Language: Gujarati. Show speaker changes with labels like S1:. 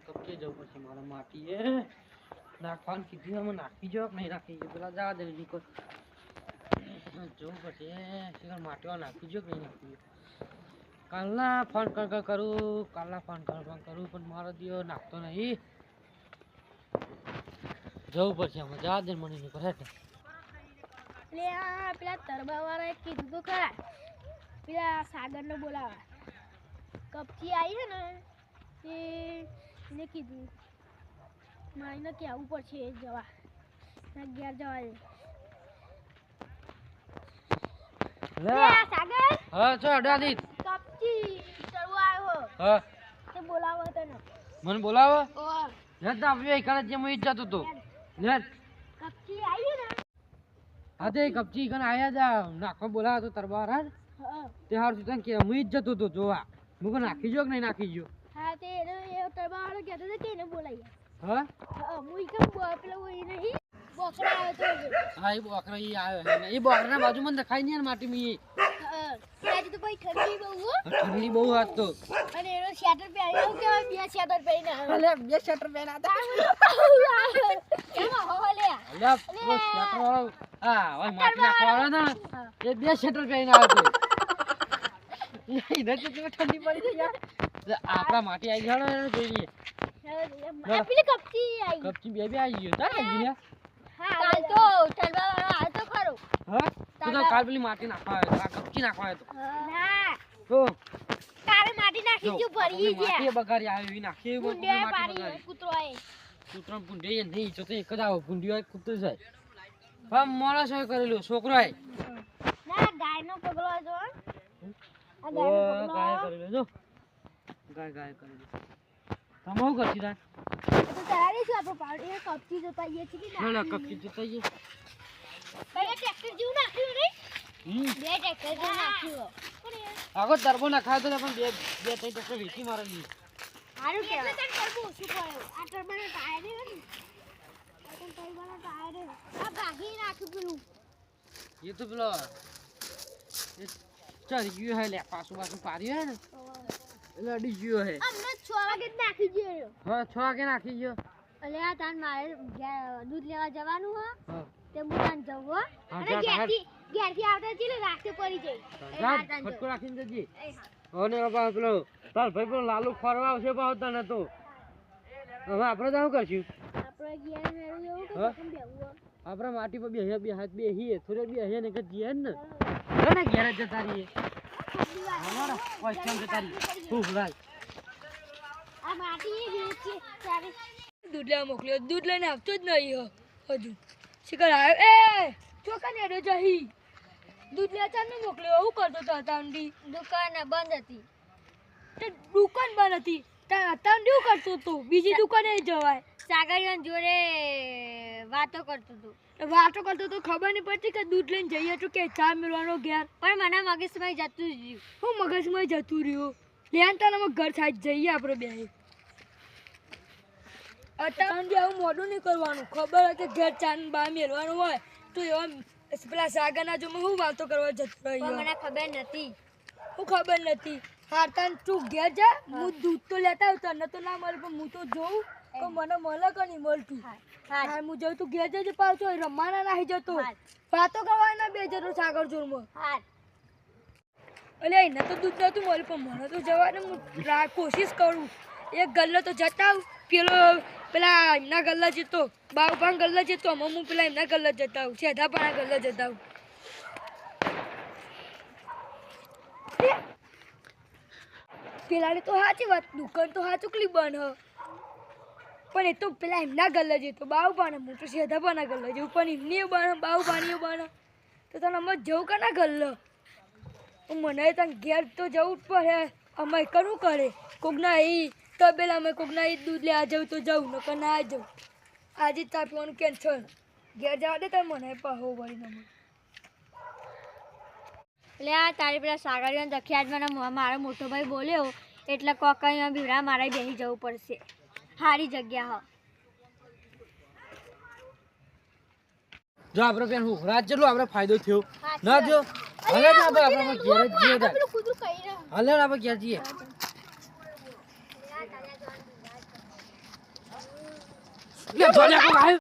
S1: કપચે જવું પછી મારા માટી એ નાખવાનું કીધું અમે નાખી જો નહીં નાખી જો પેલા જવા દે નીકો જવું પછી માટીઓ નાખી જો કે નહીં નાખી કાલના ફોન કરું પણ મારો દિયો નાખતો નહીં જવું પડશે અમે જવા દે મને નીકો હેઠ
S2: એટલે આ પેલા તરબાવાળાએ કીધું તો ખરા પેલા સાગરને બોલાવા કપચી આવી છે ને એને કીધું મારીને કહેવું પડશે જવા ઘેર જવા દે સાગર
S1: હા ચો અડાદી
S2: કપચી ચડવા આવ્યો
S1: હા
S2: તે બોલાવો તને
S1: મને બોલાવો
S2: ઓ
S1: નેટ આવ્યો એકલા જે હું ઈચ્છતો તો નેટ
S2: કપચી આવી ને
S1: હા તે કપચી કન આયા જા નાખો બોલાવો તો તરબાર હા તે હાર સુતન કે હું ઈચ્છતો તો જોવા મુકો નાખી જો કે નહીં નાખી જો
S2: હા તે એ તરબાવાળો કહેતો હતો કે એને બોલાવી
S1: હા
S2: હું કેમ પેલો એ નહીં બોકરા આવ્યો તો
S1: હા એ બોકરા ઈ આવ્યો હે ને એ બોકરાના બાજુમાં દેખાય નહીં માટી મી
S2: આજે તો ભાઈ ઠંડી બહુ હો
S1: ઠંડી બહુ હાથ તો
S2: અને એનો શેટર પહેર્યો કેવા બે શેટર પહેરીને
S1: અલે બે શટર પહેરા હતા
S2: એમાં હો લે
S1: અલે વો શટર વાળો હા ઓય માટી નાખવાળો ને એ બે શટર પહેરીને આવ્યો નહીં નથી તો ઠંડી પડી ગઈ યાર આપડા માટી આવી ગયો ને જોઈએ
S2: પેલી કપચી આવી
S1: કપચી બે આવી ગયો તા આવી ગયો
S2: હા કાલ તો ઠંડવાળો આ તો ખરો
S1: હા તું તો કાલ પેલી માટી નાખવા આવ્યો આ કપચી નાખવા આવ્યો
S2: ના
S1: તો
S2: કાલે માટી નાખી જો ભરી ગયા
S1: માટી બગાડી આવી એવી નાખી એવી
S2: ગુંડે
S1: માટી
S2: પાડી
S1: બગાડી
S2: કૂતરો આય
S1: કૂતરો ગુંડે એ નહીં જો તો એક જ આવો ગુંડિયો એક કૂતરો જાય હા માણસ હોય કરેલું છોકરો આય
S2: ના ગાયનો પગલો હતો આ
S1: ઓ
S2: ગાયનો
S1: ગાય
S2: પગલો
S1: કરેલું જો ગાય કરેલું તમે શું કરતી તા
S2: તો તારી શું આપણો પાડી એ કપચી જોતા આઈએ છે કે
S1: ના ના કપચી જોતા આઈએ
S2: પહેલા ટ્રેક્ટર જેવું નાખ્યું રે બે ટ્રેક્ટર જેવું નાખ્યું
S1: આગો તરબો નાખાયો તો પણ બે બે ત્રણ ટકા વીસી મારેલી
S2: હારું કેવું તને કરબો શું પડ્યો આ ટર્બોનો ટાયર હે ને આ ટર્બોનો ટાયર હે આ ભાગી નાખ્યું પેલું
S1: એ તો પેલો એ ચડી ગયો હે લે પાછું પાર્યું હે ને એટલે અડી ગયો હે
S2: અમને 6 વાગે જ નાખી ગયો
S1: હા 6 વાગે નાખી ગયો
S2: અલે આ તાન મારે દૂધ લેવા જવાનું હો
S1: હા
S2: તે મુલાન જવું હો અને ઘેરથી આવતા ચીલે રાસ્તે પડી જાય
S1: ફટકો રાખીને જજી ઓને બાપા પેલો તાર ભાઈ પેલો લાલુ ફરવા આવશે પાવ તને તો હવે આપણે તો શું કરશું
S2: આપણે ઘેર મેળવું એવું કે
S1: હા?
S2: કેમ બેવું
S1: આપણે માટી પર બે હાથ બેહીએ થોડે બેહીએ ને કે જીએ ને ને ઘેર જ જતા રહીએ અમારા પૈસા જતા રહીએ ખૂબ રાય
S2: આ માટી એ છે ચાલે
S3: દૂધ લેવા મોકલ્યો દૂધ લઈને આવતો જ નહીં હજુ શિકાર આવ્યો એ ચોકા ને એડો જહી દૂધ લેવા ચાલ ને મોકલ્યો હું કરતો તો અતાંડી
S2: દુકાન બંધ હતી
S3: તે દુકાન બંધ હતી તાર અતાંડી હું કરતો તો બીજી દુકાને જવાય
S2: સાગરિયાન જોડે વાતો કરતો હતો
S3: વાતો કરતો તો ખબર નહીં પડતી કે દૂધ લઈને જઈએ તો કે ચા મેળવાનો ઘેર
S2: પણ મને મગજમાં જતું જ રહ્યું
S3: હું મગજમાં જતું રહ્યો લેન તારા ઘર સાઈડ જઈએ આપણે બે અતાંડી આવું મોડું નહીં કરવાનું ખબર હોય કે ઘેર ચા ને બા મેળવાનું હોય તો એવા પેલા સાગરના જો હું વાતો કરવા જતો
S2: પણ
S3: રહ્યો
S2: મને ખબર નથી
S3: હું ખબર નથી હારતાન તું ઘેર જા હું દૂધ તો લેતા આવું તને તો ના મળે પણ હું તો જોઉં તો મને મળે કે નહીં મળતું હા હું જાઉં તું ઘેર જજે પાછો રમવાના નાહી જતો વાતો કરવાના બે જતો સાગર જોરમાં
S2: હા
S3: એટલે એને તો દૂધ નતું મળ્યું પણ મને તો જવાનું હું કોશિશ કરું એક ગલ્લો તો જતા આવું પેલા એમના ગલ્લા જતો બાઉભાન ગલ્લા જતો હું પેલા એમના ગલ્લા જતા આવું સેધાપાના ગલ્લા જતા આવું પેલાને તો સાચી વાત દુકાન તો સાચુકલી બન પણ એ તો પેલા એમના ગલ્લા જતો બાઉભાને હું તો સેધાપાના ગલ્લા જવું પણ એમની બને બાઉભાનીઓ બને તો તને અમે જવું કે ના ગલ્લો મને તને ઘેર તો જવું જ પડે અમે કરવું કરે કોકના એ તબેલા કોકના એ દૂધ લેવા જવું તો જવું નકર ના જવું આજે જ તાપવાનું કેન્સલ ઘેર જવા દે તાર મને પાહો વળી નમો
S2: એટલે આ તારી પેલા સાગરિયાન દખિયાજમાં મારો મોટો ભાઈ બોલ્યો એટલે કોકાઈમાં ભીડા મારે બેસી જવું પડશે સારી જગ્યા
S1: જો આપણે પેન હું રાત જેટલો આપણે ફાયદો થયો ના જો હલે ના આપણે ઘેર જ જઈએ હલે આપણે ઘેર જઈએ લે, જો લે, કોક આયુ.